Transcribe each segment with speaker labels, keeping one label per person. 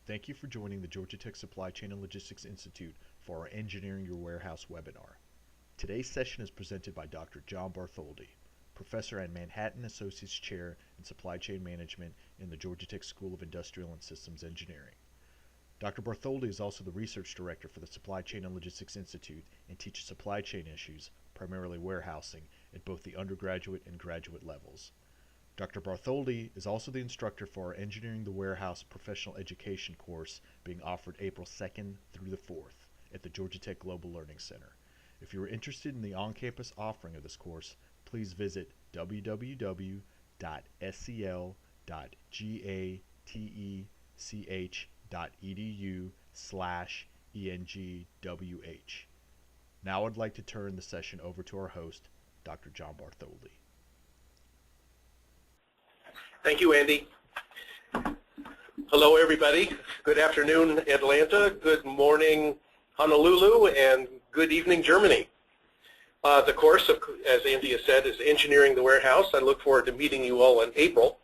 Speaker 1: Thank you for joining the Georgia Tech Supply Chain and Logistics Institute for our Engineering Your Warehouse webinar. Today's session is presented by Dr. John Bartholdi, Professor and Manhattan Associates Chair in Supply Chain Management in the Georgia Tech School of Industrial and Systems Engineering. Dr. Bartholdi is also the Research Director for the Supply Chain and Logistics Institute and teaches supply chain issues, primarily warehousing, at both the undergraduate and graduate levels. Dr. Bartholdi is also the instructor for our Engineering the Warehouse Professional Education course being offered April 2nd through the 4th at the Georgia Tech Global Learning Center. If you are interested in the on-campus offering of this course, please visit www.scl.gatech.edu/engwh. Now I'd like to turn the session over to our host, Dr. John Bartholdi.
Speaker 2: Thank you, Andy. Hello, everybody. Good afternoon, Atlanta. Good morning, Honolulu, and good evening, Germany. The course, as Andy has said, is Engineering the Warehouse. I look forward to meeting you all in April.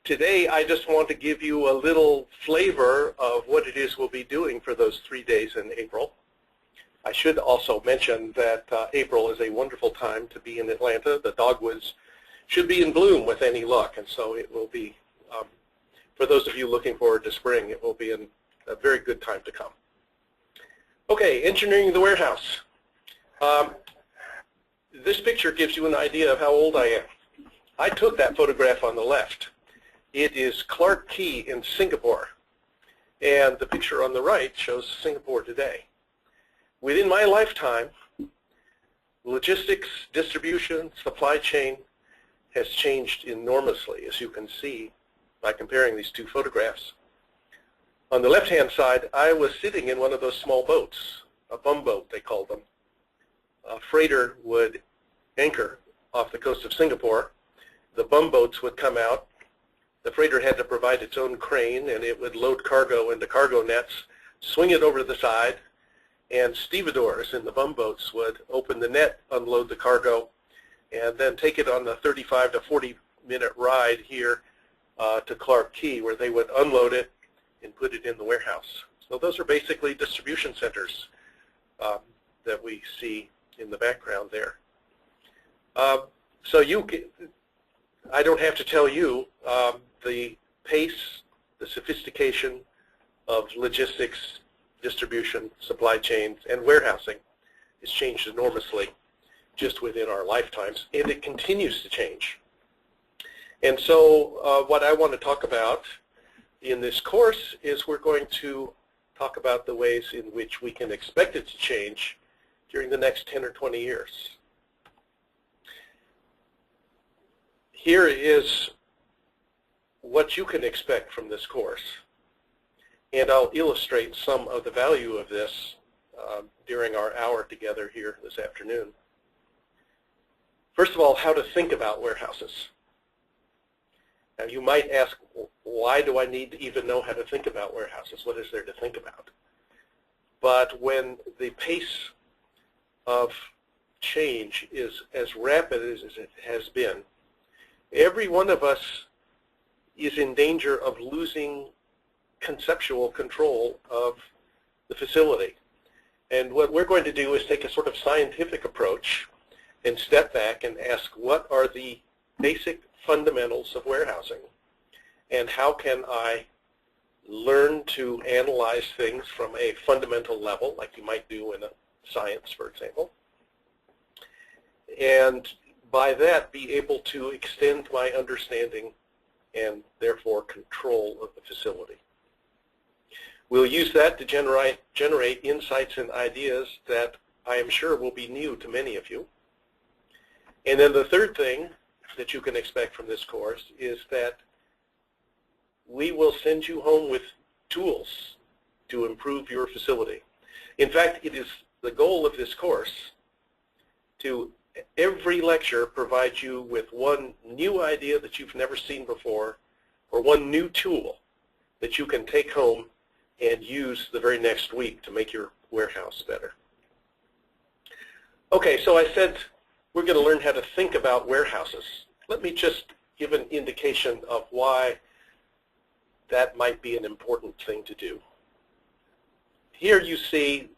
Speaker 2: Today, I just want to give you a little flavor of what it is we'll be doing for those 3 days in April. I should also mention that April is a wonderful time to be in Atlanta. The dogwoods should be in bloom with any luck, and so it will be, for those of you looking forward to spring, it will be a very good time to come. Okay, Engineering the Warehouse. This picture gives you an idea of how old I am. I took that photograph on the left. It is Clarke Quay in Singapore, and the picture on the right shows Singapore today. Within my lifetime, logistics, distribution, supply chain has changed enormously, as you can see by comparing these two photographs. On the left-hand side, I was sitting in one of those small boats, a bumboat they called them. A freighter would anchor off the coast of Singapore. The bumboats would come out. The freighter had to provide its own crane, and it would load cargo into cargo nets, swing it over to the side, and stevedores in the bumboats would open the net, unload the cargo, and then take it on the 35 to 40-minute ride here to Clarke Quay, where they would unload it and put it in the warehouse. So those are basically distribution centers that we see in the background there. So I don't have to tell you the pace, the sophistication of logistics, distribution, supply chains, and warehousing has changed enormously just within our lifetimes, and it continues to change. And so what I want to talk about in this course is we're going to talk about the ways in which we can expect it to change during the next 10 or 20 years. Here is what you can expect from this course, and I'll illustrate some of the value of this during our hour together here this afternoon. First of all, how to think about warehouses. Now you might ask, why do I need to even know how to think about warehouses? What is there to think about? But when the pace of change is as rapid as it has been, every one of us is in danger of losing conceptual control of the facility. And what we're going to do is take a sort of scientific approach and step back and ask, what are the basic fundamentals of warehousing, and how can I learn to analyze things from a fundamental level, like you might do in a science, for example, and by that be able to extend my understanding and therefore control of the facility. We'll use that to generate insights and ideas that I am sure will be new to many of you. And then the third thing that you can expect from this course is that we will send you home with tools to improve your facility. In fact, it is the goal of this course to every lecture provide you with one new idea that you've never seen before, or one new tool that you can take home and use the very next week to make your warehouse better. Okay, so I said we're going to learn how to think about warehouses. Let me just give an indication of why that might be an important thing to do. Here you see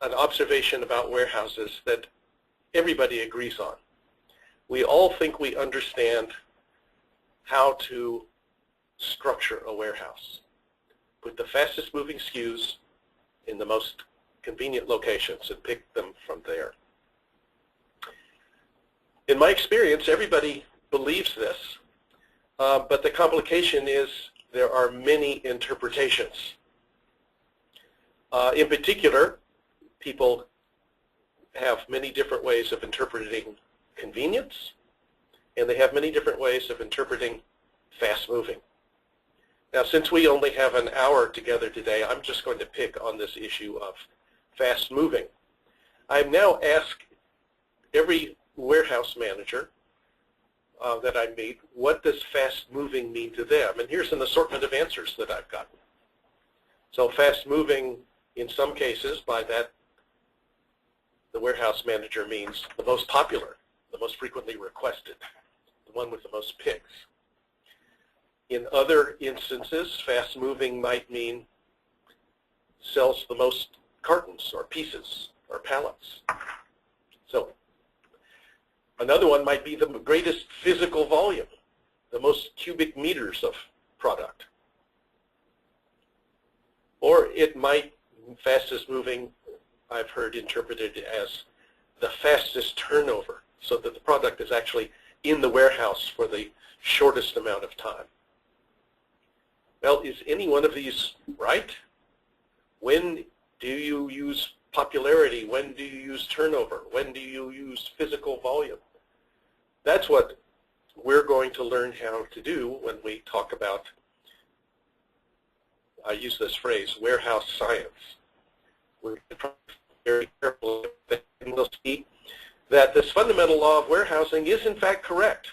Speaker 2: an observation about warehouses that everybody agrees on. We all think we understand how to structure a warehouse. Put the fastest moving SKUs in the most convenient locations and pick them from there. In my experience, everybody believes this, but the complication is there are many interpretations. In particular, people have many different ways of interpreting convenience, and they have many different ways of interpreting fast moving. Now, since we only have an hour together today, I'm just going to pick on this issue of fast moving. I've now asked every warehouse manager that I meet, what does fast moving mean to them? And here's an assortment of answers that I've gotten. So fast moving, in some cases, by that the warehouse manager means the most popular, the most frequently requested, the one with the most picks. In other instances, fast moving might mean sells the most cartons or pieces or pallets. So another one might be the greatest physical volume, the most cubic meters of product. Or it might, fastest moving, I've heard interpreted as the fastest turnover, so that the product is actually in the warehouse for the shortest amount of time. Well, is any one of these right? When do you use popularity? When do you use turnover? When do you use physical volume? That's what we're going to learn how to do when we talk about, I use this phrase, warehouse science. We're very careful and we'll see that this fundamental law of warehousing is in fact correct.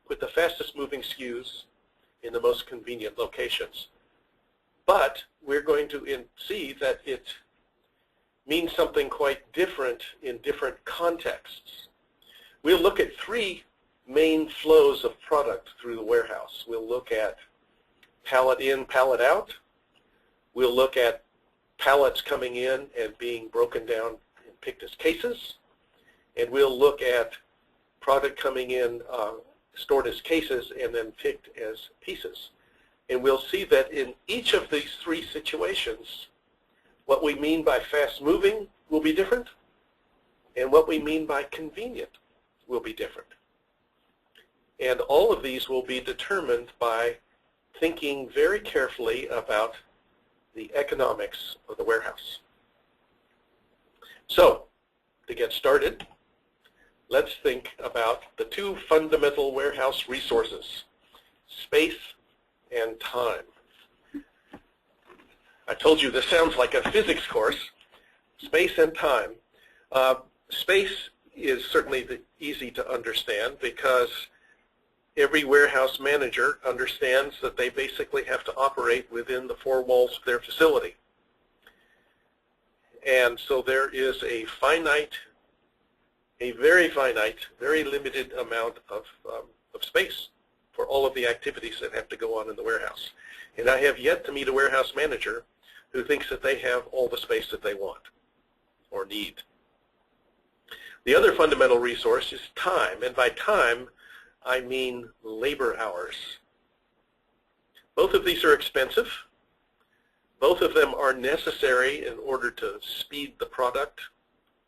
Speaker 2: Put the fastest moving SKUs in the most convenient locations. But we're going to see that it means something quite different in different contexts. We'll look at three main flows of product through the warehouse. We'll look at pallet in, pallet out. We'll look at pallets coming in and being broken down and picked as cases. And we'll look at product coming in, stored as cases, and then picked as pieces. And we'll see that in each of these three situations, what we mean by fast moving will be different, and what we mean by convenient will be different. And all of these will be determined by thinking very carefully about the economics of the warehouse. So, to get started, let's think about the two fundamental warehouse resources, space and time. I told you this sounds like a physics course, space and time. Space is certainly easy to understand because every warehouse manager understands that they basically have to operate within the four walls of their facility. And so there is a very finite, very limited amount of space for all of the activities that have to go on in the warehouse. And I have yet to meet a warehouse manager who thinks that they have all the space that they want or need. The other fundamental resource is time, and by time, I mean labor hours. Both of these are expensive. Both of them are necessary in order to speed the product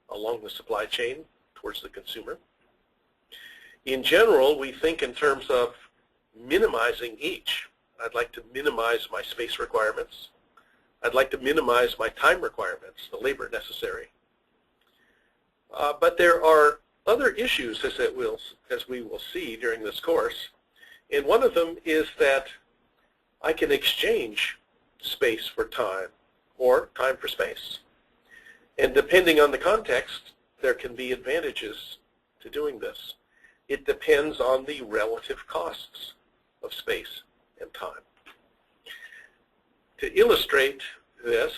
Speaker 2: along the supply chain towards the consumer. In general, we think in terms of minimizing each. I'd like to minimize my space requirements. I'd like to minimize my time requirements, the labor necessary. But there are other issues, as we will see during this course, and one of them is that I can exchange space for time or time for space. And depending on the context, there can be advantages to doing this. It depends on the relative costs of space and time. To illustrate this,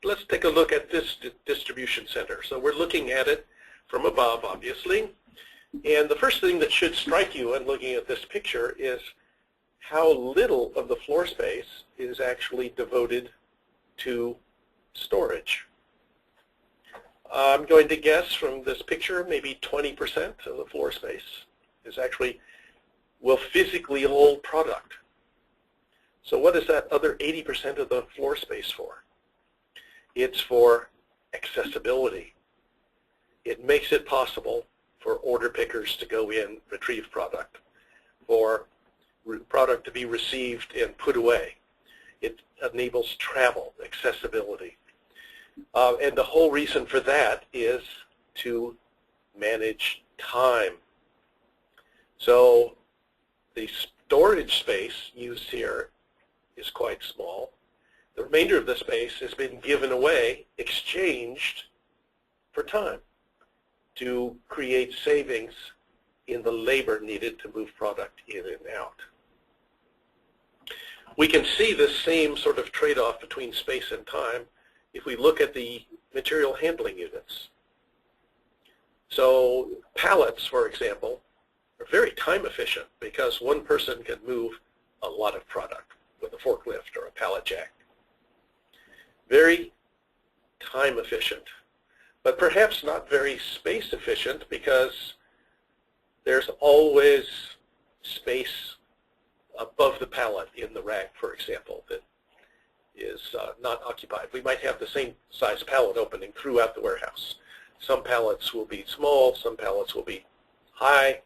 Speaker 2: let's take a look at this distribution center. So we're looking at it from above, obviously. And the first thing that should strike you in looking at this picture is how little of the floor space is actually devoted to storage. I'm going to guess from this picture maybe 20% of the floor space is actually will physically hold product. So what is that other 80% of the floor space for? It's for accessibility. It makes it possible for order pickers to go in, retrieve product, for product to be received and put away. It enables travel, accessibility. And the whole reason for that is to manage time. So the storage space used here is quite small. The remainder of the space has been given away, exchanged for time to create savings in the labor needed to move product in and out. We can see this same sort of trade-off between space and time if we look at the material handling units. So pallets, for example, are very time efficient because one person can move a lot of product with a forklift or a pallet jack. Very time efficient, but perhaps not very space efficient because there's always space above the pallet in the rack, for example, that is not occupied. We might have the same size pallet opening throughout the warehouse. Some pallets will be small, some pallets will be high,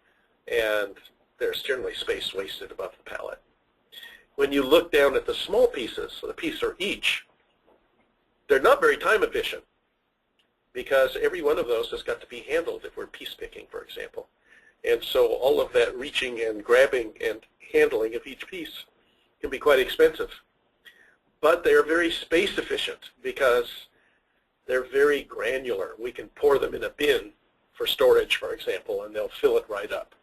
Speaker 2: and there's generally space wasted above the pallet. When you look down at the small pieces, so the piece or each, they're not very time efficient because every one of those has got to be handled if we're piece picking, for example. And so all of that reaching and grabbing and handling of each piece can be quite expensive. But they're very space efficient because they're very granular. We can pour them in a bin for storage, for example, and they'll fill it right up.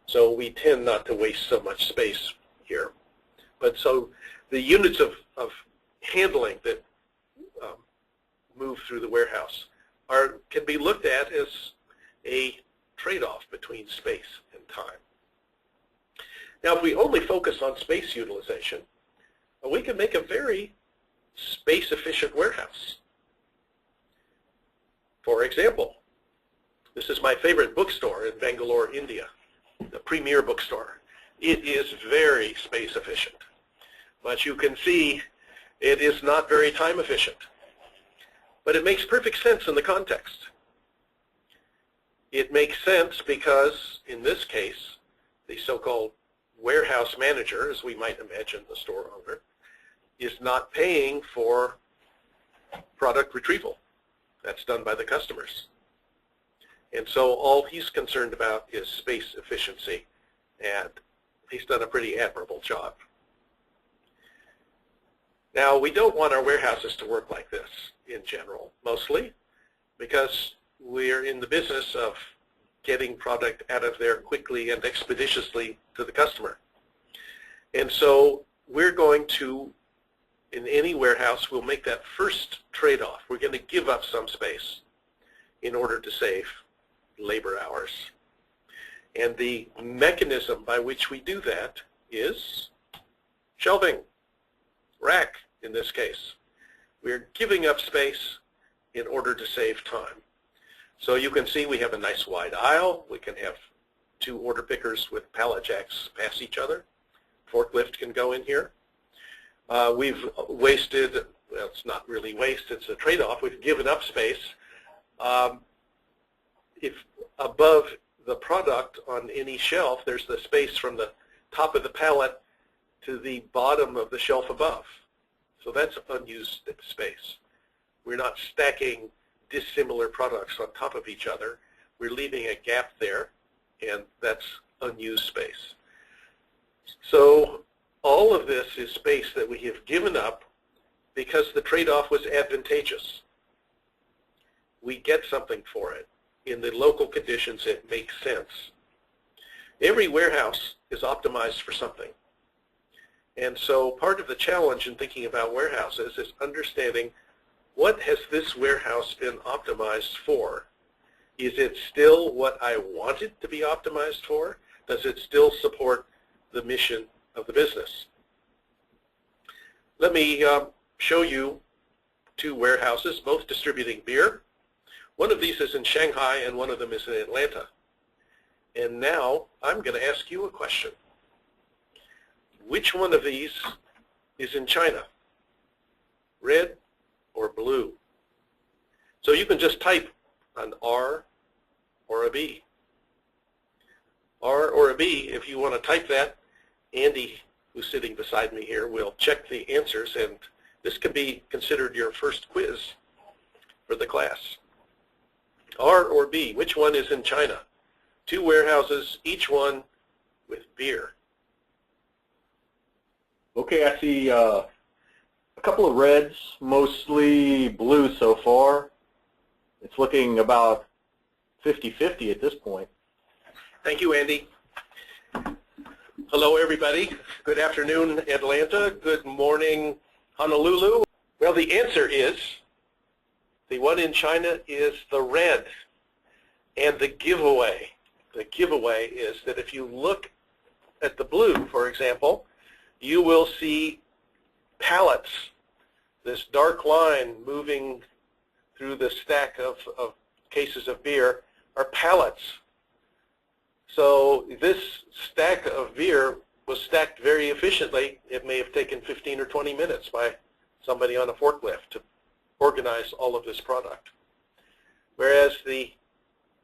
Speaker 2: So we tend not to waste so much space here. But so the units of handling that move through the warehouse can be looked at as a trade-off between space and time. Now, if we only focus on space utilization, we can make a very space-efficient warehouse. For example, this is my favorite bookstore in Bangalore, India, the premier bookstore. It is very space efficient, but you can see it is not very time efficient. But it makes perfect sense in the context. It makes sense because, in this case, the so-called warehouse manager, as we might imagine the store owner, is not paying for product retrieval. That's done by the customers. And so all he's concerned about is space efficiency, and he's done a pretty admirable job. Now, we don't want our warehouses to work like this in general, mostly because we're in the business of getting product out of there quickly and expeditiously to the customer. And so we're going to, in any warehouse, we'll make that first trade-off. We're going to give up some space in order to save labor hours. And the mechanism by which we do that is shelving, rack in this case. We're giving up space in order to save time. So you can see we have a nice wide aisle. We can have two order pickers with pallet jacks pass each other. Forklift can go in here. We've wasted, well, it's not really waste, it's a trade-off. We've given up space. If above the product on any shelf, there's the space from the top of the pallet to the bottom of the shelf above. So that's unused space. We're not stacking dissimilar products on top of each other. We're leaving a gap there, and that's unused space. So all of this is space that we have given up because the trade-off was advantageous. We get something for it. In the local conditions, it makes sense. Every warehouse is optimized for something. And so part of the challenge in thinking about warehouses is understanding what has this warehouse been optimized for? Is it still what I want it to be optimized for? Does it still support the mission of the business. Let me show you two warehouses, both distributing beer. One of these is in Shanghai and one of them is in Atlanta. And now I'm going to ask you a question. Which one of these is in China? Red or blue? So you can just type an R or a B. R or a B, if you want to type that, Andy, who's sitting beside me here, will check the answers, and this can be considered your first quiz for the class. R or B, which one is in China? Two warehouses, each one with beer.
Speaker 3: Okay, I see a couple of reds, mostly blue so far. It's looking about 50-50 at this point.
Speaker 2: Thank you, Andy. Hello, everybody. Good afternoon, Atlanta. Good morning, Honolulu. Well, the answer is the one in China is the red. And the giveaway is that if you look at the blue, for example, you will see pallets, this dark line moving through the stack of cases of beer are pallets. So this stack of beer was stacked very efficiently. It may have taken 15 or 20 minutes by somebody on a forklift to organize all of this product. Whereas the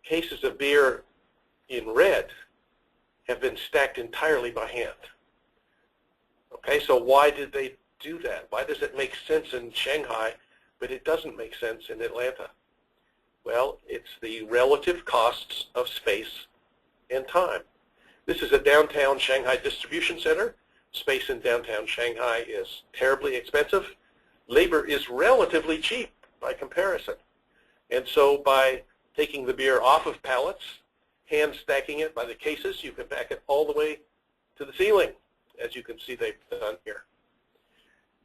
Speaker 2: cases of beer in red have been stacked entirely by hand. Okay, so why did they do that? Why does it make sense in Shanghai, but it doesn't make sense in Atlanta? Well, it's the relative costs of space and time. This is a downtown Shanghai distribution center. Space in downtown Shanghai is terribly expensive. Labor is relatively cheap by comparison. And so by taking the beer off of pallets, hand stacking it by the cases, you can back it all the way to the ceiling, as you can see they've done here.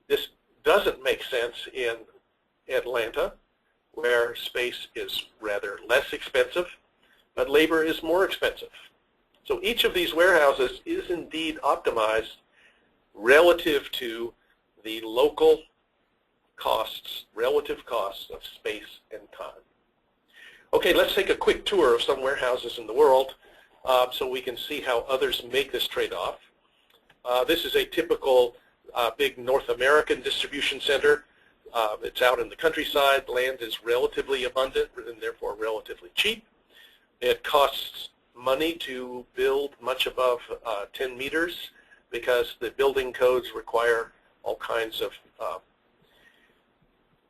Speaker 2: This doesn't make sense in Atlanta, where space is rather less expensive, but labor is more expensive. So each of these warehouses is indeed optimized relative to the local costs, relative costs of space and time. Okay, let's take a quick tour of some warehouses in the world so we can see how others make this trade-off. This is a typical big North American distribution center. It's out in the countryside. Land is relatively abundant and therefore relatively cheap. It costs money to build much above 10 meters because the building codes require all kinds of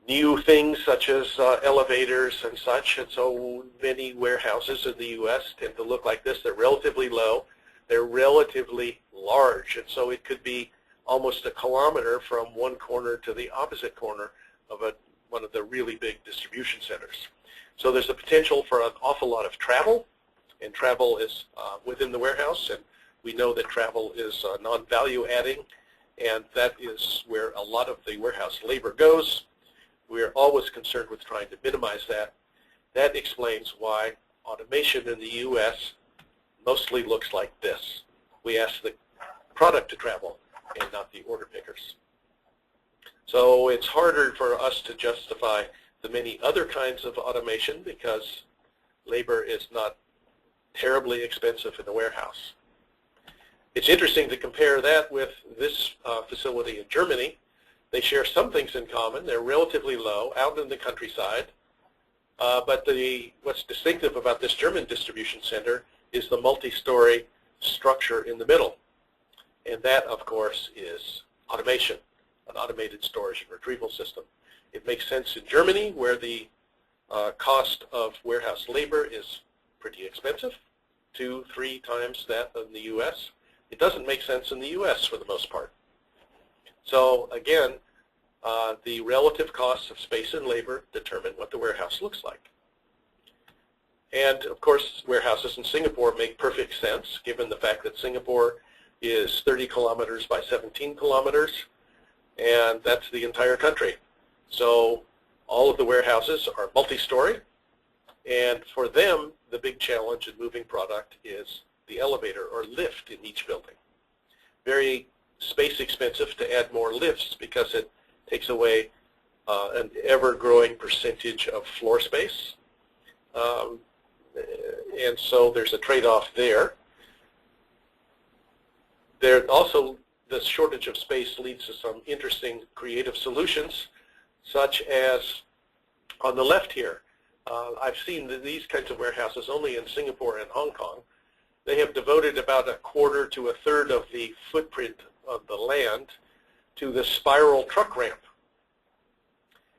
Speaker 2: new things such as elevators and such, and so many warehouses in the U.S. tend to look like this. They're relatively low, they're relatively large, and so it could be almost a kilometer from one corner to the opposite corner of one of the really big distribution centers. So there's a potential for an awful lot of travel, and travel is within the warehouse, and we know that travel is non-value adding, and that is where a lot of the warehouse labor goes. We're always concerned with trying to minimize that. That explains why automation in the U.S. mostly looks like this. We ask the product to travel and not the order pickers. So it's harder for us to justify the many other kinds of automation because labor is not terribly expensive in the warehouse. It's interesting to compare that with this facility in Germany. They share some things in common. They're relatively low, out in the countryside. But what's distinctive about this German distribution center is the multi-story structure in the middle. And that, of course, is automation, an automated storage and retrieval system. It makes sense in Germany, where the cost of warehouse labor is pretty expensive, 2-3 times that in the U.S. It doesn't make sense in the U.S. for the most part. So again, the relative costs of space and labor determine what the warehouse looks like. And of course, warehouses in Singapore make perfect sense, given the fact that Singapore is 30 kilometers by 17 kilometers, and that's the entire country. So all of the warehouses are multi-story, and for them, the big challenge in moving product is the elevator or lift in each building. Very space expensive to add more lifts because it takes away an ever-growing percentage of floor space. And so there's a trade-off there. There also, the shortage of space leads to some interesting creative solutions, such as on the left here. I've seen these kinds of warehouses only in Singapore and Hong Kong. They have devoted about a quarter to a third of the footprint of the land to the spiral truck ramp.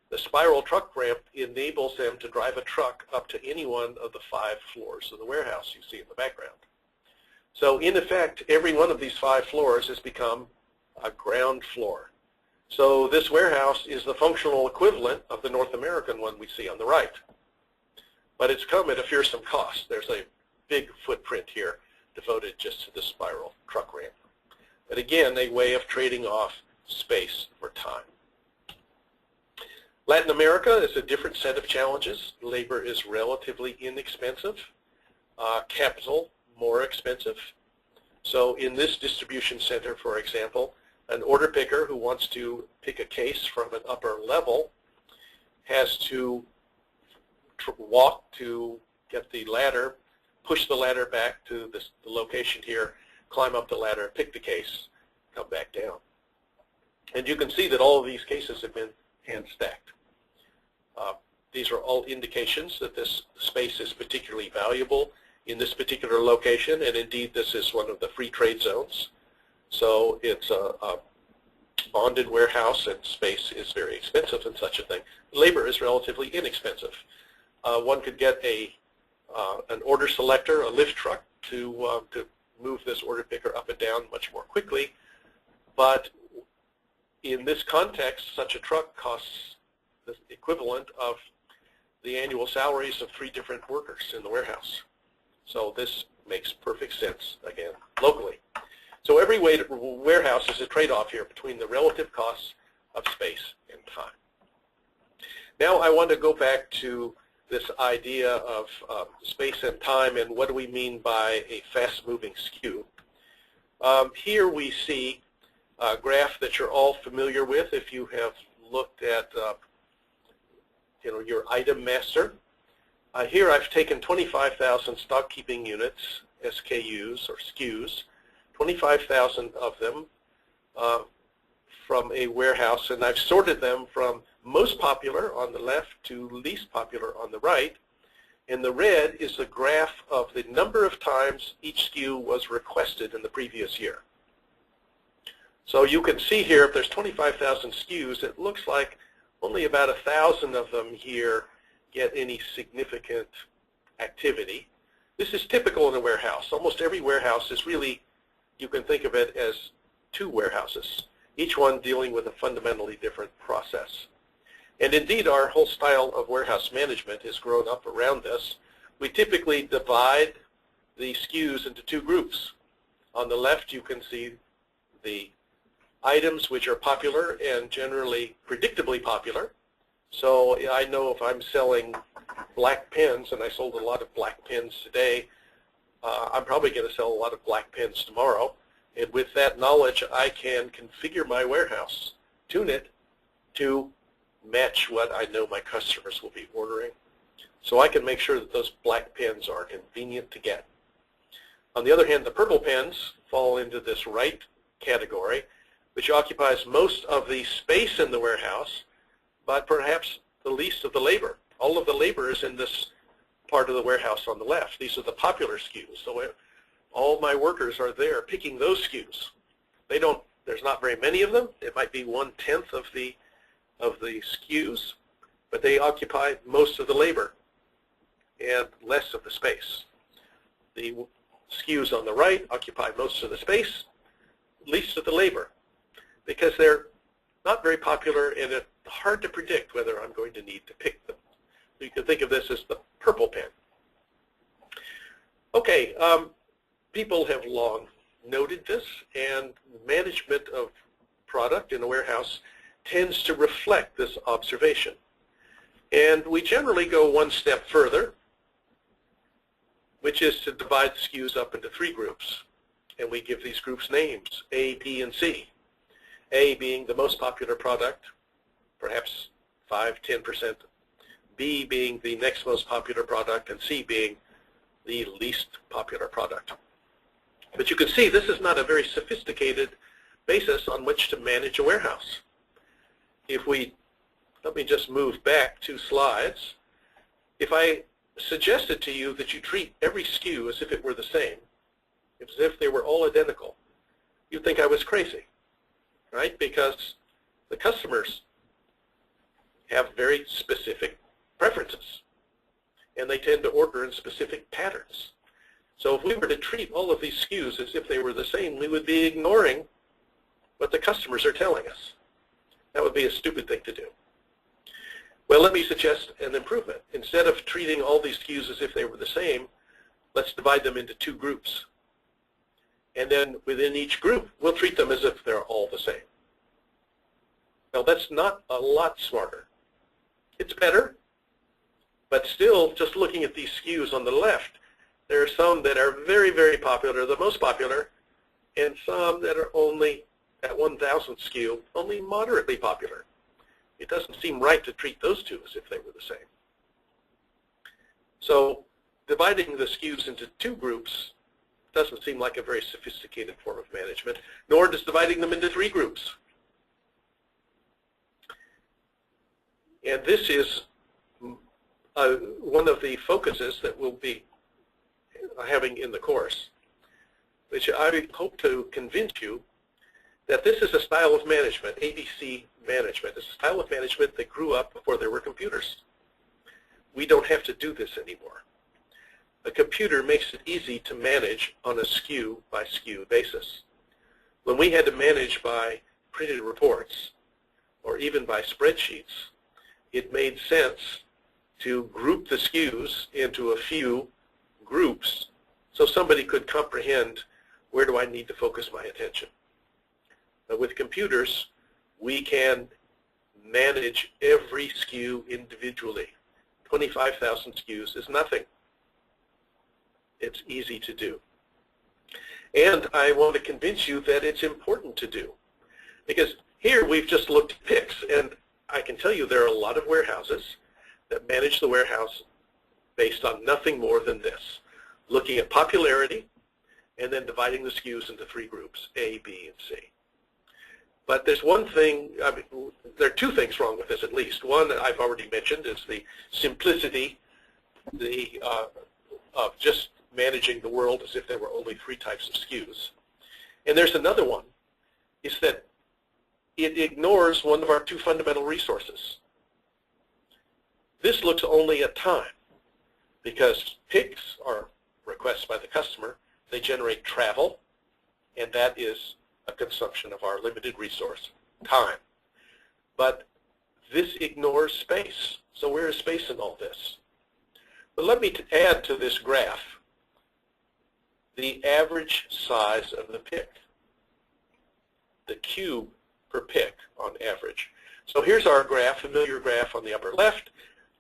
Speaker 2: The spiral truck ramp enables them to drive a truck up to any one of the 5 floors of the warehouse you see in the background. So in effect, every one of these 5 floors has become a ground floor. So this warehouse is the functional equivalent of the North American one we see on the right. But it's come at a fearsome cost. There's a big footprint here devoted just to the spiral truck ramp. But again, a way of trading off space for time. Latin America is a different set of challenges. Labor is relatively inexpensive. Capital, more expensive. So in this distribution center, for example, an order picker who wants to pick a case from an upper level has to walk to get the ladder, push the ladder back to the location here, climb up the ladder, pick the case, come back down. And you can see that all of these cases have been hand stacked. These are all indications that this space is particularly valuable in this particular location, and indeed this is one of the free trade zones. So it's a bonded warehouse, and space is very expensive in such a thing. Labor is relatively inexpensive. One could get an order selector, a lift truck, to move this order picker up and down much more quickly. But in this context, such a truck costs the equivalent of the annual salaries of 3 different workers in the warehouse. So this makes perfect sense, again, locally. So every warehouse is a trade-off here between the relative costs of space and time. Now I want to go back to this idea of space and time, and what do we mean by a fast-moving SKU. Here we see a graph that you're all familiar with if you have looked at your item master. Here I've taken 25,000 stock keeping units, SKUs or SKUs, 25,000 of them from a warehouse, and I've sorted them from most popular on the left to least popular on the right. And the red is the graph of the number of times each SKU was requested in the previous year. So you can see here, if there's 25,000 SKUs, it looks like only about 1,000 of them here get any significant activity. This is typical in a warehouse. Almost every warehouse is really, you can think of it as 2 warehouses, each one dealing with a fundamentally different process. And indeed, our whole style of warehouse management has grown up around this. We typically divide the SKUs into 2 groups. On the left, you can see the items which are popular and generally predictably popular. So I know if I'm selling black pens, and I sold a lot of black pens today, I'm probably going to sell a lot of black pens tomorrow. And with that knowledge, I can configure my warehouse, tune it to match what I know my customers will be ordering. So I can make sure that those black pens are convenient to get. On the other hand, the purple pens fall into this right category, which occupies most of the space in the warehouse, but perhaps the least of the labor. All of the labor is in this part of the warehouse on the left. These are the popular SKUs. So all my workers are there picking those SKUs. There's not very many of them. It might be 1/10 of the SKUs, but they occupy most of the labor and less of the space. The SKUs on the right occupy most of the space, least of the labor, because they're not very popular and it's hard to predict whether I'm going to need to pick them. So you can think of this as the purple pen. Okay, people have long noted this, and management of product in a warehouse tends to reflect this observation. And we generally go one step further, which is to divide the SKUs up into 3 groups. And we give these groups names, A, B, and C. A being the most popular product, perhaps 5–10%, B being the next most popular product, and C being the least popular product. But you can see this is not a very sophisticated basis on which to manage a warehouse. Let me just move back 2 slides. If I suggested to you that you treat every SKU as if it were the same, as if they were all identical, you'd think I was crazy, right? Because the customers have very specific preferences, and they tend to order in specific patterns. So if we were to treat all of these SKUs as if they were the same, we would be ignoring what the customers are telling us. That would be a stupid thing to do. Well, let me suggest an improvement. Instead of treating all these SKUs as if they were the same, let's divide them into 2 groups. And then within each group, we'll treat them as if they're all the same. Now, that's not a lot smarter. It's better, but still, just looking at these SKUs on the left, there are some that are very, very popular, the most popular, and some that are only, at 1,000 SKU, only moderately popular. It doesn't seem right to treat those 2 as if they were the same. So dividing the SKUs into 2 groups doesn't seem like a very sophisticated form of management, nor does dividing them into 3 groups. And this is one of the focuses that we'll be having in the course, which I hope to convince you that this is a style of management, ABC management. It's a style of management that grew up before there were computers. We don't have to do this anymore. A computer makes it easy to manage on a SKU by SKU basis. When we had to manage by printed reports or even by spreadsheets, it made sense to group the SKUs into a few groups so somebody could comprehend where do I need to focus my attention. But with computers, we can manage every SKU individually. 25,000 SKUs is nothing. It's easy to do. And I want to convince you that it's important to do. Because here we've just looked at picks, and I can tell you there are a lot of warehouses that manage the warehouse based on nothing more than this, looking at popularity and then dividing the SKUs into 3 groups, A, B, and C. But there's one thing, there are 2 things wrong with this at least. One that I've already mentioned is the simplicity of just managing the world as if there were only 3 types of SKUs. And there's another one, is that it ignores one of our 2 fundamental resources. This looks only at time, because picks are requests by the customer. They generate travel, and that is a consumption of our limited resource, time. But this ignores space. So where is space in all this? But let me add to this graph the average size of the pick, the cube per pick on average. So here's our graph, familiar graph on the upper left.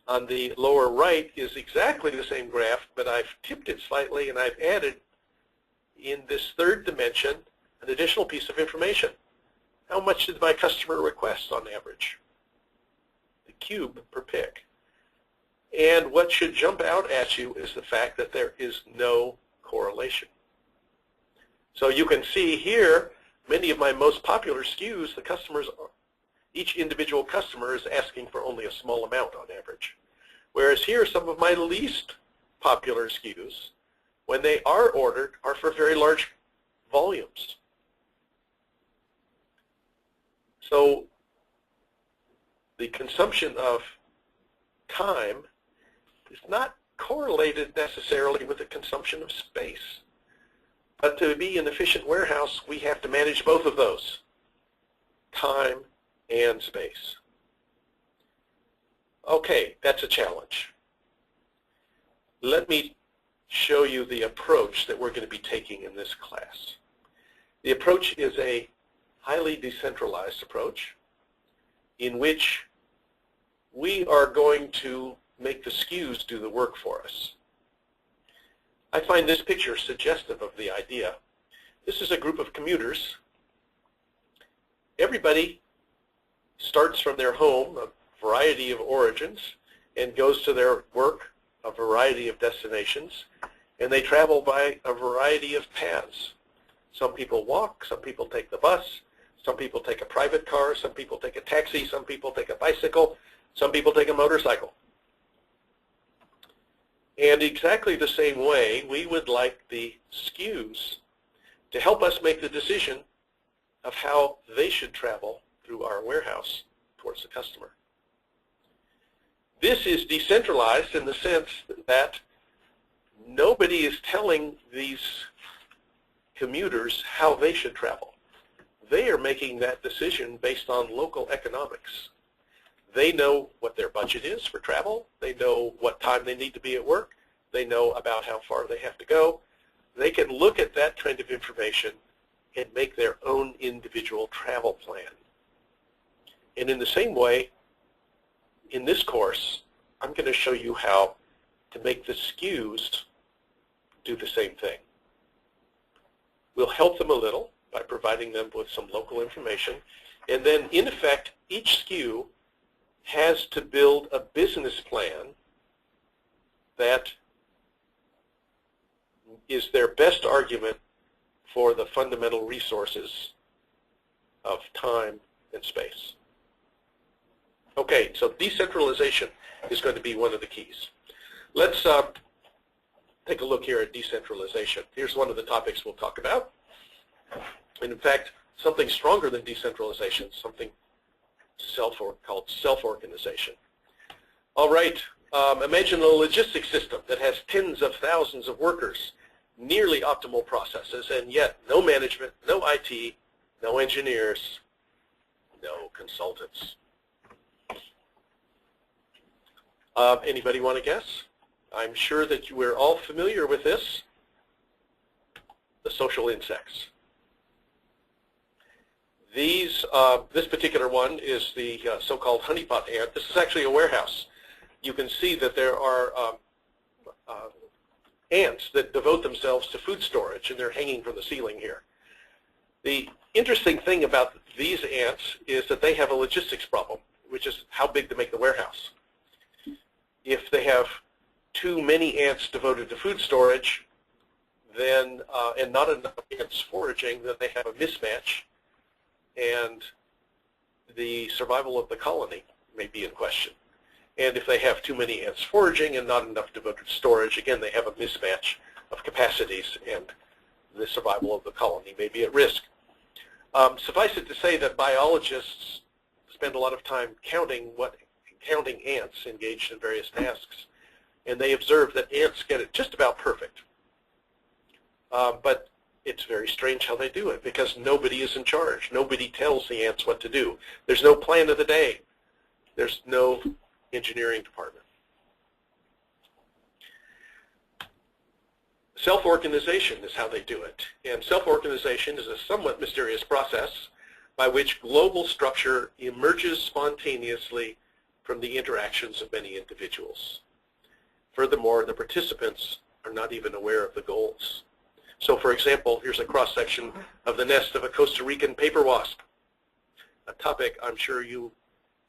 Speaker 2: On the lower right is exactly the same graph, but I've tipped it slightly and I've added in this 3rd dimension an additional piece of information. How much did my customer request on average? The cube per pick. And what should jump out at you is the fact that there is no correlation. So you can see here, many of my most popular SKUs, the customers, each individual customer is asking for only a small amount on average. Whereas here, some of my least popular SKUs, when they are ordered, are for very large volumes. So the consumption of time is not correlated necessarily with the consumption of space. But to be an efficient warehouse, we have to manage both of those, time and space. Okay, that's a challenge. Let me show you the approach that we're going to be taking in this class. The approach is a highly decentralized approach in which we are going to make the SKUs do the work for us. I find this picture suggestive of the idea. This is a group of commuters. everybody starts from their home, a variety of origins, and goes to their work, a variety of destinations, and they travel by a variety of paths. Some people walk, some people take the bus, some people take a private car, some people take a taxi, some people take a bicycle, some people take a motorcycle. And exactly the same way, we would like the SKUs to help us make the decision of how they should travel through our warehouse towards the customer. This is decentralized in the sense that nobody is telling these commuters how they should travel. They are making that decision based on local economics. They know what their budget is for travel. They know what time they need to be at work. They know about how far they have to go. They can look at that kind of information and make their own individual travel plan. And in the same way, in this course, I'm going to show you how to make the SKUs do the same thing. We'll help them a little by providing them with some local information, and then in effect, each SKU has to build a business plan that is their best argument for the fundamental resources of time and space. Okay, so decentralization is going to be one of the keys. Let's take a look here at decentralization. Here's one of the topics we'll talk about. And in fact, something stronger than decentralization, something called self-organization. All right, imagine a logistics system that has tens of thousands of workers, nearly optimal processes, and yet no management, no IT, no engineers, no consultants. Anybody want to guess? I'm sure that we're all familiar with this, the social insects. This particular one is the so-called honeypot ant. This is actually a warehouse. You can see that there are ants that devote themselves to food storage, and they're hanging from the ceiling here. The interesting thing about these ants is that they have a logistics problem, which is how big to make the warehouse. If they have too many ants devoted to food storage, then and not enough ants foraging, then they have a mismatch, and the survival of the colony may be in question. And if they have too many ants foraging and not enough devoted to storage, again, they have a mismatch of capacities, and the survival of the colony may be at risk. Suffice it to say that biologists spend a lot of time counting ants engaged in various tasks, and they observe that ants get it just about perfect. But it's very strange how they do it, because nobody is in charge. Nobody tells the ants what to do. There's no plan of the day. There's no engineering department. Self-organization is how they do it. And self-organization is a somewhat mysterious process by which global structure emerges spontaneously from the interactions of many individuals. Furthermore, the participants are not even aware of the goals. So for example, here's a cross-section of the nest of a Costa Rican paper wasp, a topic I'm sure you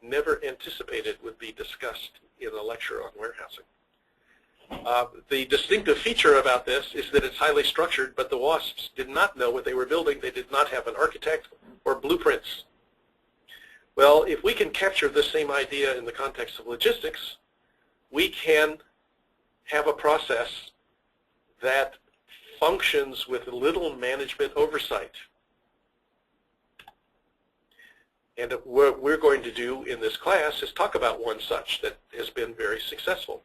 Speaker 2: never anticipated would be discussed in a lecture on warehousing. The distinctive feature about this is that it's highly structured, but the wasps did not know what they were building. They did not have an architect or blueprints. Well, if we can capture the same idea in the context of logistics, we can have a process that functions with little management oversight. And what we're going to do in this class is talk about one such that has been very successful.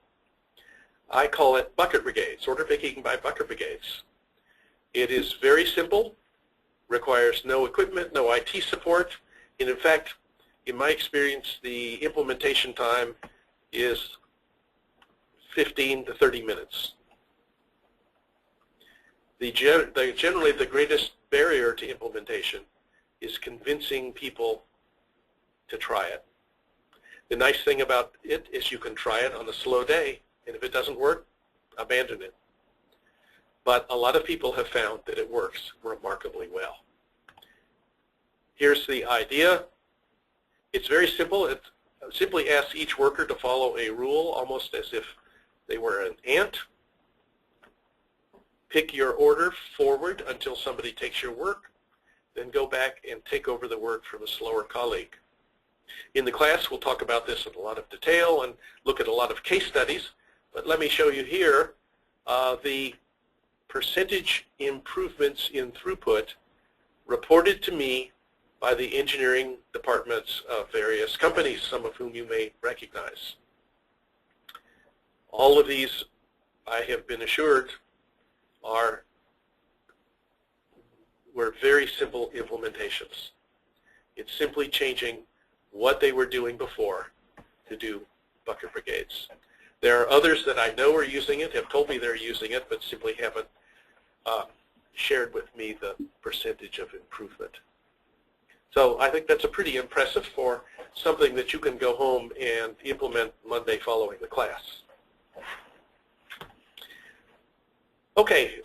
Speaker 2: I call it bucket brigades, order picking by bucket brigades. It is very simple, requires no equipment, no IT support, and in fact, in my experience, the implementation time is 15 to 30 minutes. Generally, the greatest barrier to implementation is convincing people to try it. The nice thing about it is you can try it on a slow day, and if it doesn't work, abandon it. But a lot of people have found that it works remarkably well. Here's the idea. It's very simple. It simply asks each worker to follow a rule, almost as if they were an ant. Pick your order forward until somebody takes your work, then go back and take over the work from a slower colleague. In the class, we'll talk about this in a lot of detail and look at a lot of case studies, but let me show you here the percentage improvements in throughput reported to me by the engineering departments of various companies, some of whom you may recognize. All of these, I have been assured, were very simple implementations. It's simply changing what they were doing before to do bucket brigades. There are others that I know are using it, have told me they're using it, but simply haven't shared with me the percentage of improvement. So I think that's a pretty impressive for something that you can go home and implement Monday following the class. Okay,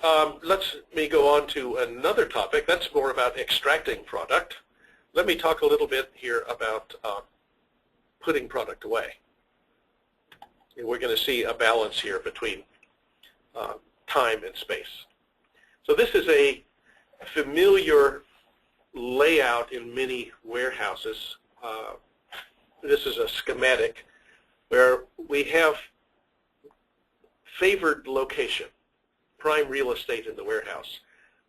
Speaker 2: let me go on to another topic. That's more about extracting product. Let me talk a little bit here about putting product away. And we're going to see a balance here between time and space. So this is a familiar layout in many warehouses. This is a schematic where we have favored location, prime real estate in the warehouse.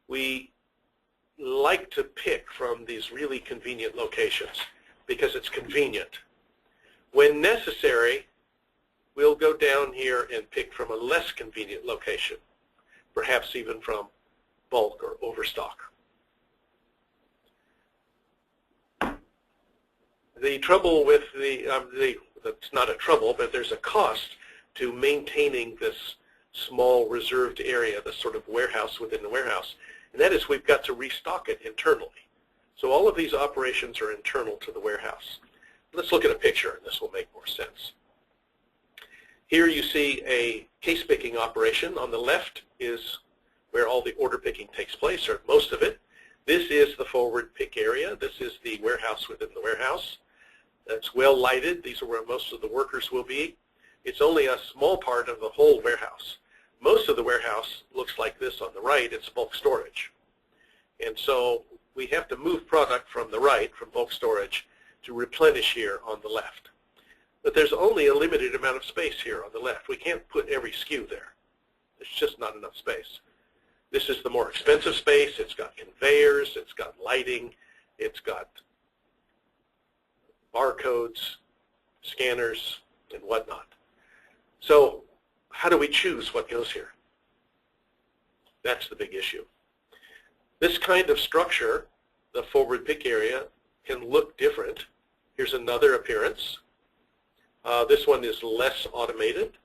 Speaker 2: We like to pick from these really convenient locations because it's convenient. When necessary, we'll go down here and pick from a less convenient location, perhaps even from bulk or overstock. The trouble with it's not a trouble, but there's a cost to maintaining this small reserved area, this sort of warehouse within the warehouse, and that is we've got to restock it internally. So all of these operations are internal to the warehouse. Let's look at a picture, and this will make more sense. Here you see a case picking operation. On the left is where all the order picking takes place, or most of it. This is the forward pick area. This is the warehouse within the warehouse. That's well lighted. These are where most of the workers will be. It's only a small part of the whole warehouse. Most of the warehouse looks like this on the right. It's bulk storage. And so we have to move product from the right, from bulk storage, to replenish here on the left. But there's only a limited amount of space here on the left. We can't put every SKU there. There's just not enough space. This is the more expensive space. It's got conveyors, it's got lighting, it's got barcodes, scanners, and whatnot. So how do we choose what goes here? That's the big issue. This kind of structure, the forward pick area, can look different. Here's another appearance. This one is less automated.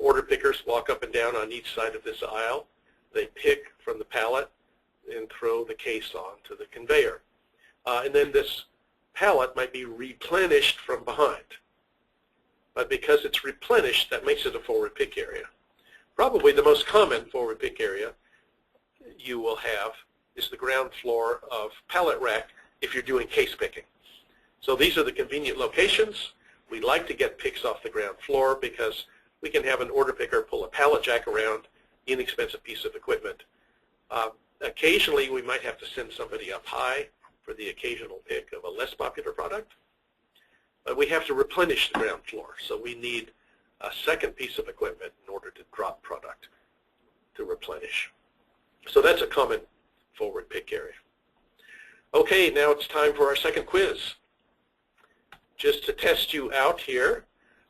Speaker 2: Order pickers walk up and down on each side of this aisle. They pick from the pallet and throw the case onto the conveyor. And then this pallet might be replenished from behind. But because it's replenished, that makes it a forward pick area. Probably the most common forward pick area you will have is the ground floor of pallet rack if you're doing case picking. So these are the convenient locations. We like to get picks off the ground floor because we can have an order picker pull a pallet jack around, inexpensive piece of equipment. Occasionally we might have to send somebody up high for the occasional pick of a less popular product. But we have to replenish the ground floor, so we need a second piece of equipment in order to drop product to replenish. So that's a common forward pick area. Okay, now it's time for our second quiz. Just to test you out here,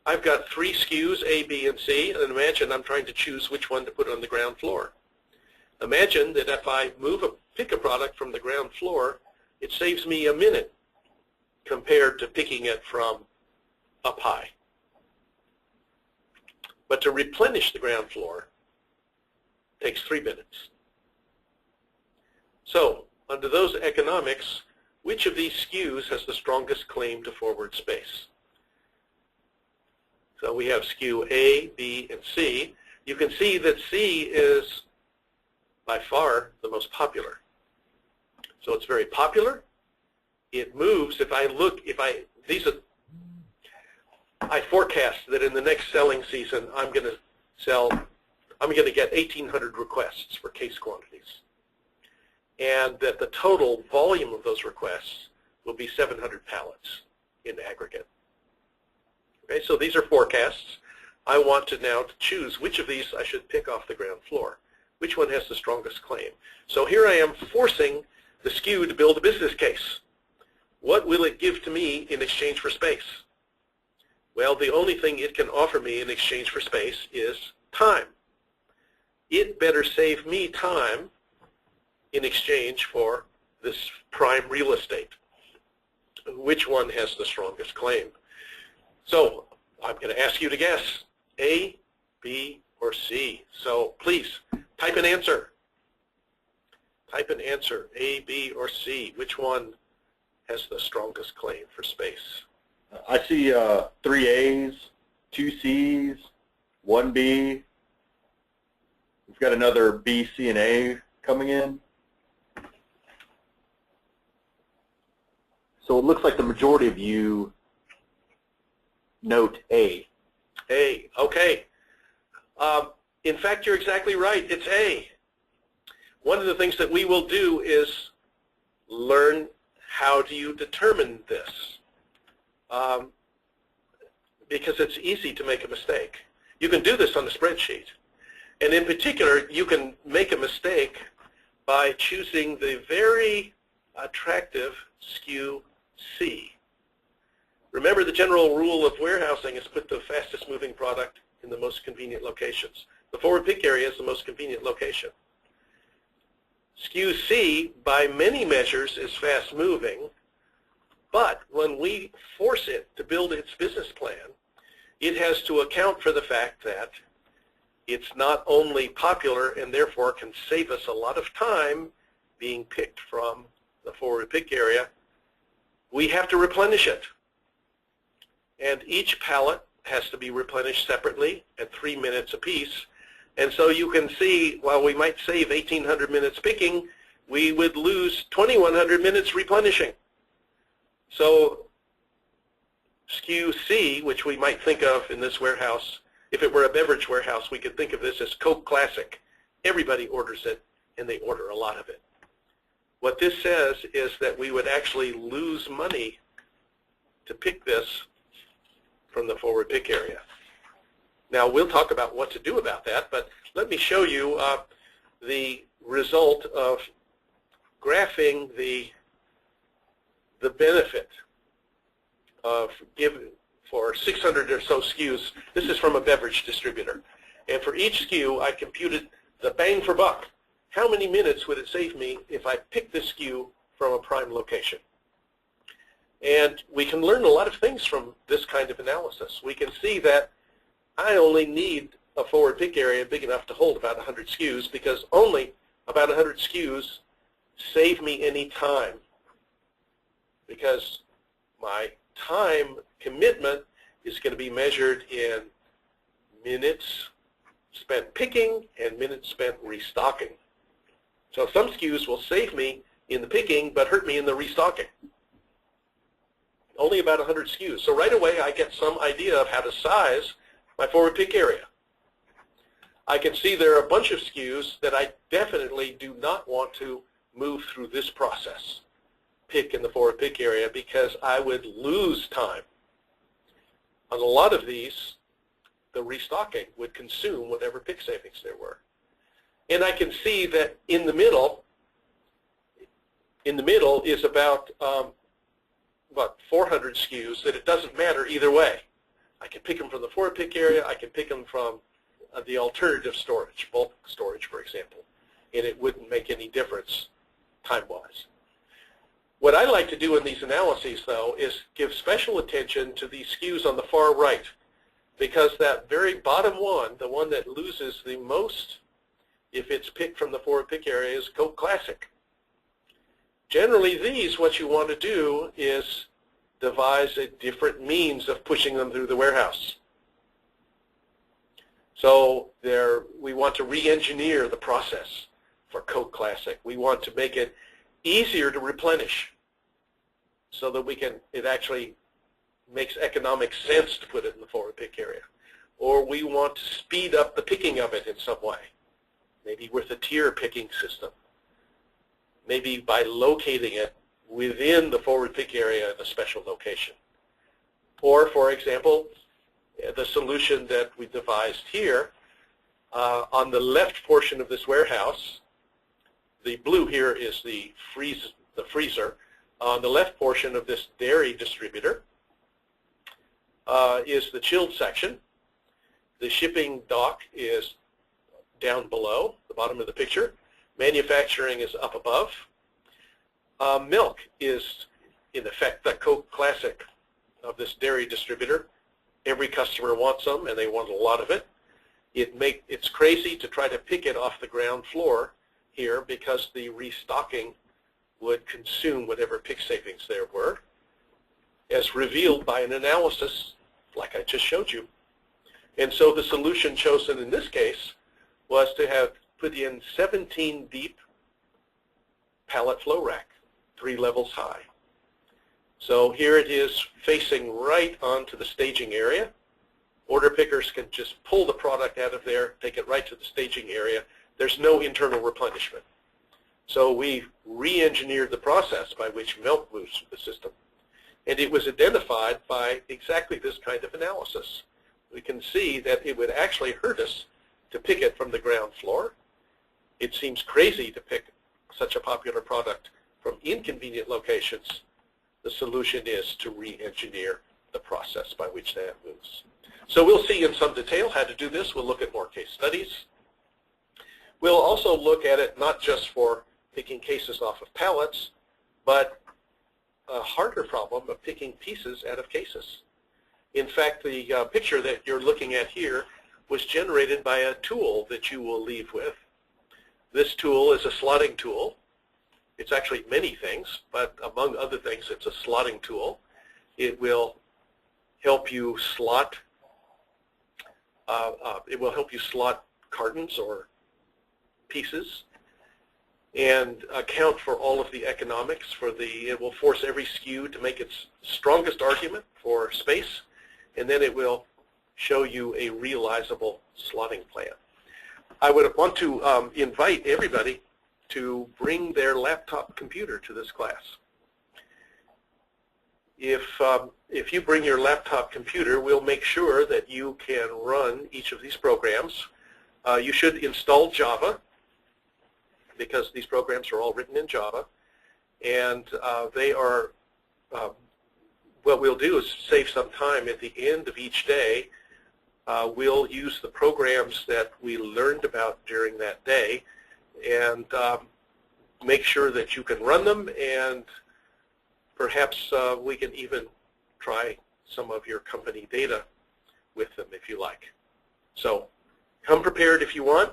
Speaker 2: I've got 3 SKUs, A, B, and C, and imagine I'm trying to choose which one to put on the ground floor. Imagine that if I pick a product from the ground floor, it saves me a minute compared to picking it from up high. But to replenish the ground floor takes 3 minutes. So, under those economics, which of these SKUs has the strongest claim to forward space? So we have SKU A, B, and C. You can see that C is by far the most popular. So it's very popular, it moves. I forecast that in the next selling season, I'm going to get 1,800 requests for case quantities, and that the total volume of those requests will be 700 pallets in aggregate. Okay, so these are forecasts. I want to now choose which of these I should pick off the ground floor. Which one has the strongest claim? So here I am forcing the SKU to build a business case. What will it give to me in exchange for space? Well, the only thing it can offer me in exchange for space is time. It better save me time in exchange for this prime real estate. Which one has the strongest claim? So I'm going to ask you to guess A, B, or C. So please type an answer. Type an answer, A, B, or C. Which one has the strongest claim for space?
Speaker 3: I see 3 A's, 2 C's, 1 B. We've got another B, C, and A coming in. So it looks like the majority of you note A.
Speaker 2: A, okay. In fact, you're exactly right. It's A. One of the things that we will do is learn how do you determine this. Because it's easy to make a mistake. You can do this on a spreadsheet. And in particular, you can make a mistake by choosing the very attractive SKU C. Remember, the general rule of warehousing is put the fastest moving product in the most convenient locations. The forward pick area is the most convenient location. SKU C, by many measures, is fast moving, but when we force it to build its business plan, it has to account for the fact that it's not only popular and therefore can save us a lot of time being picked from the forward pick area, we have to replenish it. And each pallet has to be replenished separately at 3 minutes apiece. And so you can see, while we might save 1,800 minutes picking, we would lose 2,100 minutes replenishing. So SKU C, which we might think of in this warehouse, if it were a beverage warehouse, we could think of this as Coke Classic. Everybody orders it, and they order a lot of it. What this says is that we would actually lose money to pick this from the forward pick area. Now, we'll talk about what to do about that, but let me show you the result of graphing the benefit of giving for 600 or so SKUs. This is from a beverage distributor. And for each SKU, I computed the bang for buck. How many minutes would it save me if I picked this SKU from a prime location? And we can learn a lot of things from this kind of analysis. We can see that I only need a forward pick area big enough to hold about 100 SKUs, because only about 100 SKUs save me any time, because my time commitment is going to be measured in minutes spent picking and minutes spent restocking. So some SKUs will save me in the picking but hurt me in the restocking. Only about 100 SKUs. So right away I get some idea of how to size my forward pick area. I can see there are a bunch of SKUs that I definitely do not want to move through this process, pick in the forward pick area, because I would lose time. On a lot of these, the restocking would consume whatever pick savings there were. And I can see that in the middle is about 400 SKUs that it doesn't matter either way. I can pick them from the forward pick area, I can pick them from the alternative storage, bulk storage, for example, and it wouldn't make any difference time-wise. What I like to do in these analyses, though, is give special attention to these SKUs on the far right, because that very bottom one, the one that loses the most if it's picked from the forward pick area, is Coke Classic. Generally, these, what you want to do is devise a different means of pushing them through the warehouse. So we want to re-engineer the process for Coke Classic. We want to make it easier to replenish. so that it actually makes economic sense to put it in the forward pick area. Or we want to speed up the picking of it in some way, maybe with a tier picking system, maybe by locating it within the forward pick area in a special location. Or, for example, the solution that we devised here, on the left portion of this warehouse, the blue here is the freezer. On the left portion of this dairy distributor is the chilled section. The shipping dock is down below, the bottom of the picture. Manufacturing is up above. Milk is, in effect, the Coke Classic of this dairy distributor. Every customer wants some, and they want a lot of it. It's crazy to try to pick it off the ground floor here because the restocking would consume whatever pick savings there were, as revealed by an analysis like I just showed you. And so the solution chosen in this case was to have put in 17 deep pallet flow rack, 3 levels high. So here it is facing right onto the staging area. Order pickers can just pull the product out of there, take it right to the staging area. There's no internal replenishment. So we re-engineered the process by which milk moves through the system. And it was identified by exactly this kind of analysis. We can see that it would actually hurt us to pick it from the ground floor. It seems crazy to pick such a popular product from inconvenient locations. The solution is to re-engineer the process by which that moves. So we'll see in some detail how to do this. We'll look at more case studies. We'll also look at it not just for picking cases off of pallets, but a harder problem of picking pieces out of cases. In fact, the picture that you're looking at here was generated by a tool that you will leave with. This tool is a slotting tool. It's actually many things, but among other things, it's a slotting tool. It will help you slot. Cartons or pieces, and account for all of the economics. It will force every SKU to make its strongest argument for space, and then it will show you a realizable slotting plan. I would want to invite everybody to bring their laptop computer to this class. If you bring your laptop computer, we'll make sure that you can run each of these programs. You should install Java, because these programs are all written in Java, and they are, what we'll do is save some time at the end of each day. We'll use the programs that we learned about during that day and make sure that you can run them, and perhaps we can even try some of your company data with them if you like. So come prepared if you want.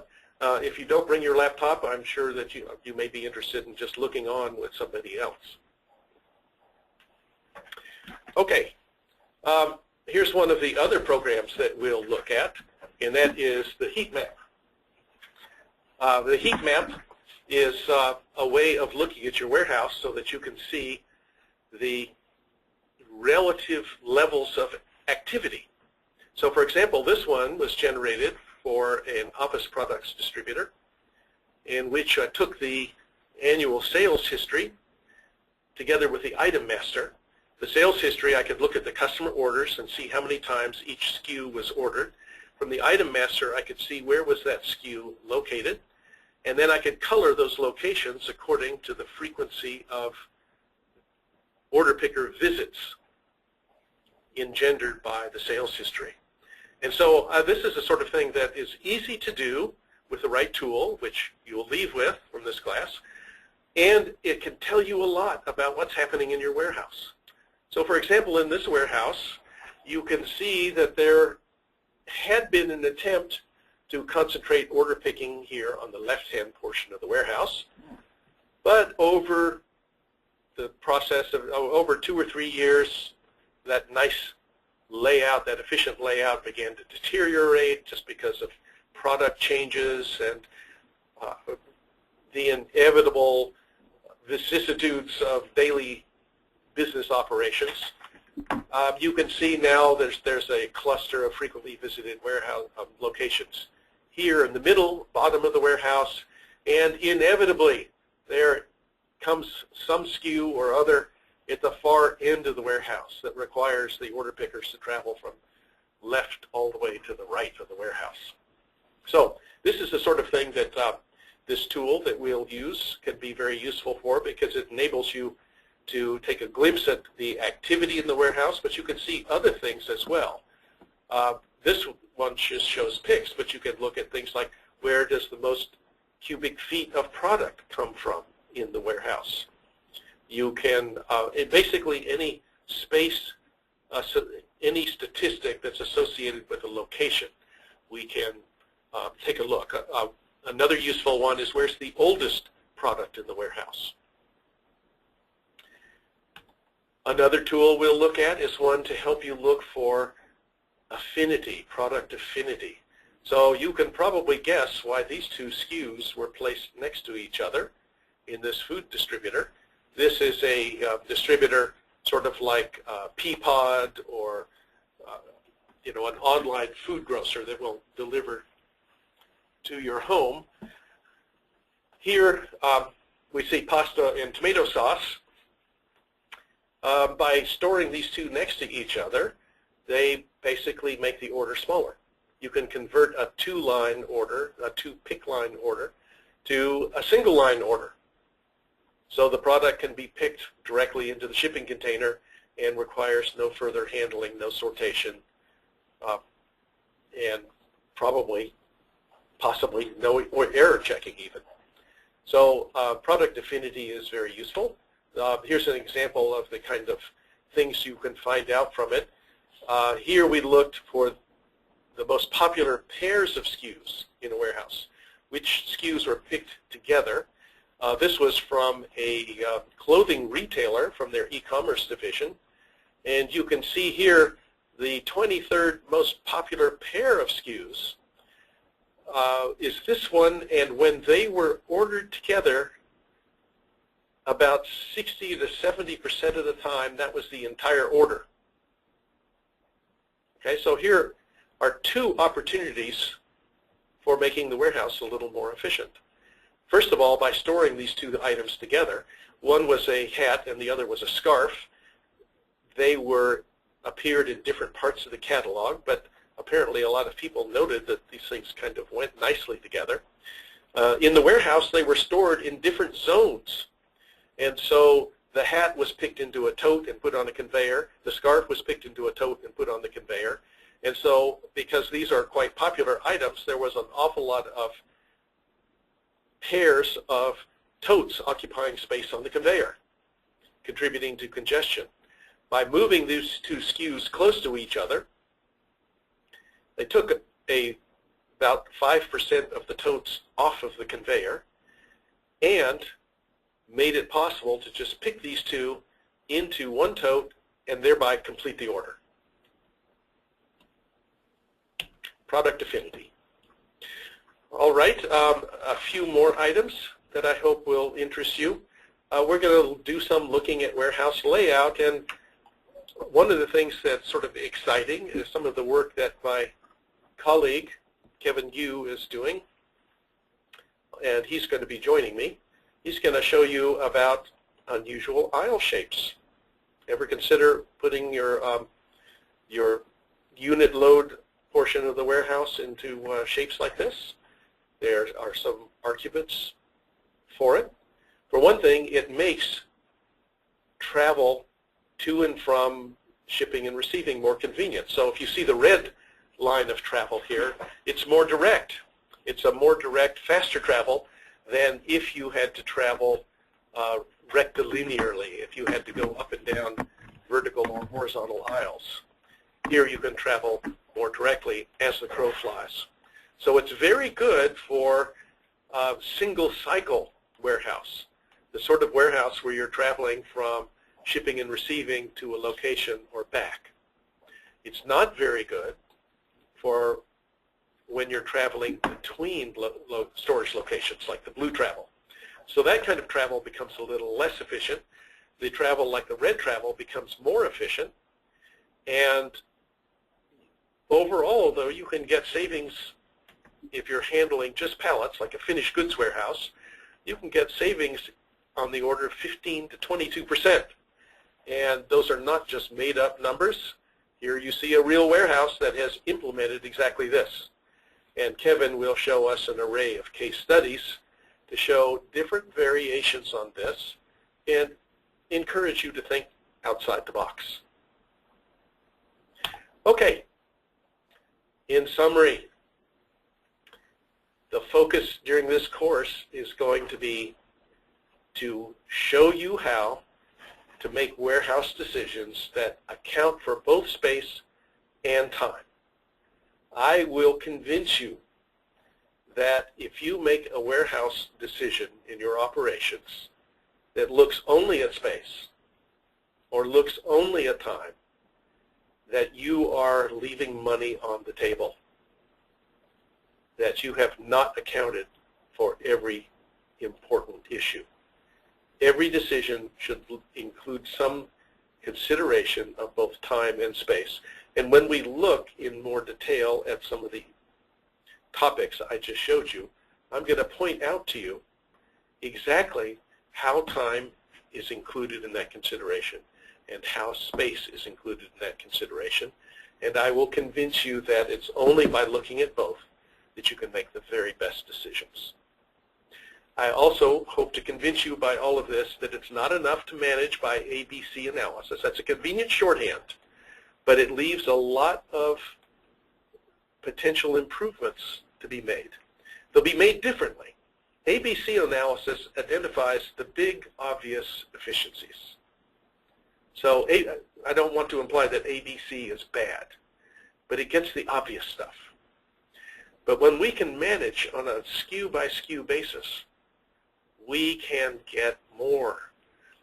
Speaker 2: If you don't bring your laptop, I'm sure that you may be interested in just looking on with somebody else. Okay, here's one of the other programs that we'll look at, and that is the heat map. The heat map is a way of looking at your warehouse so that you can see the relative levels of activity. So for example, this one was generated for an office products distributor, in which I took the annual sales history together with the item master. The sales history, I could look at the customer orders and see how many times each SKU was ordered. From the item master, I could see where was that SKU located, and then I could color those locations according to the frequency of order picker visits engendered by the sales history. And so this is the sort of thing that is easy to do with the right tool, which you will leave with from this class, and it can tell you a lot about what's happening in your warehouse. So for example, in this warehouse, you can see that there had been an attempt to concentrate order picking here on the left-hand portion of the warehouse, but over the process of over 2 or 3 years, that nice layout, that efficient layout began to deteriorate just because of product changes and the inevitable vicissitudes of daily business operations. You can see now there's a cluster of frequently visited warehouse locations here in the middle, bottom of the warehouse, and inevitably there comes some SKU or other at the far end of the warehouse that requires the order pickers to travel from left all the way to the right of the warehouse. So this is the sort of thing that this tool that we'll use can be very useful for, because it enables you to take a glimpse at the activity in the warehouse, but you can see other things as well. This one just shows picks, but you can look at things like, where does the most cubic feet of product come from in the warehouse? You can, basically any space, any statistic that's associated with a location, we can take a look. Another useful one is, where's the oldest product in the warehouse? Another tool we'll look at is one to help you look for affinity, product affinity. So you can probably guess why these two SKUs were placed next to each other in this food distributor. This is a distributor sort of like Peapod, or an online food grocer that will deliver to your home. Here we see pasta and tomato sauce. By storing these two next to each other, they basically make the order smaller. You can convert a two-line order, a two-pick line order, to a single-line order. So the product can be picked directly into the shipping container and requires no further handling, no sortation, and possibly no error checking even. So product affinity is very useful. Here's an example of the kind of things you can find out from it. Here we looked for the most popular pairs of SKUs in a warehouse. Which SKUs were picked together. This was from a clothing retailer from their e-commerce division. And you can see here the 23rd most popular pair of SKUs is this one, and when they were ordered together, about 60 to 70% of the time, that was the entire order. Okay, so here are two opportunities for making the warehouse a little more efficient. First of all, by storing these two items together, one was a hat and the other was a scarf. They appeared in different parts of the catalog, but apparently a lot of people noted that these things kind of went nicely together. In the warehouse, they were stored in different zones. And so the hat was picked into a tote and put on a conveyor. The scarf was picked into a tote and put on the conveyor. And so, because these are quite popular items, there was an awful lot of pairs of totes occupying space on the conveyor, contributing to congestion. By moving these two SKUs close to each other, they took about 5% of the totes off of the conveyor and made it possible to just pick these two into one tote and thereby complete the order. Product affinity. All right, a few more items that I hope will interest you. We're going to do some looking at warehouse layout, and one of the things that's sort of exciting is some of the work that my colleague, Kevin Yu, is doing, and he's going to be joining me. He's going to show you about unusual aisle shapes. Ever consider putting your unit load portion of the warehouse into shapes like this? There are some arguments for it. For one thing, it makes travel to and from shipping and receiving more convenient. So if you see the red line of travel here, it's more direct. It's a more direct, faster travel than if you had to travel rectilinearly, if you had to go up and down vertical or horizontal aisles. Here you can travel more directly as the crow flies. So it's very good for a single cycle warehouse, the sort of warehouse where you're traveling from shipping and receiving to a location or back. It's not very good for when you're traveling between storage locations, like the blue travel. So that kind of travel becomes a little less efficient. the travel, like the red travel, becomes more efficient. And overall, though, you can get savings if you're handling just pallets, like a finished goods warehouse. You can get savings on the order of 15 to 22%. And those are not just made-up numbers. Here you see a real warehouse that has implemented exactly this. And Kevin will show us an array of case studies to show different variations on this and encourage you to think outside the box. Okay, in summary, the focus during this course is going to be to show you how to make warehouse decisions that account for both space and time. I will convince you that if you make a warehouse decision in your operations that looks only at space or looks only at time, that you are leaving money on the table, that you have not accounted for every important issue. Every decision should include some consideration of both time and space. And when we look in more detail at some of the topics I just showed you, I'm going to point out to you exactly how time is included in that consideration and how space is included in that consideration. And I will convince you that it's only by looking at both that you can make the very best decisions. I also hope to convince you by all of this that it's not enough to manage by ABC analysis. That's a convenient shorthand, but it leaves a lot of potential improvements to be made. They'll be made differently. ABC analysis identifies the big, obvious efficiencies. So I don't want to imply that ABC is bad, but it gets the obvious stuff. But when we can manage on a SKU by SKU basis, we can get more.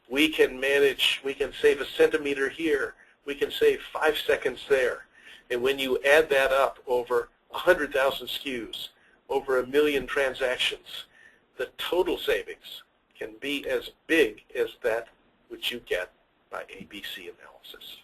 Speaker 2: We can manage, we can save a centimeter here, we can save 5 seconds there. And when you add that up over 100,000 SKUs, over 1 million transactions, the total savings can be as big as that which you get by ABC analysis.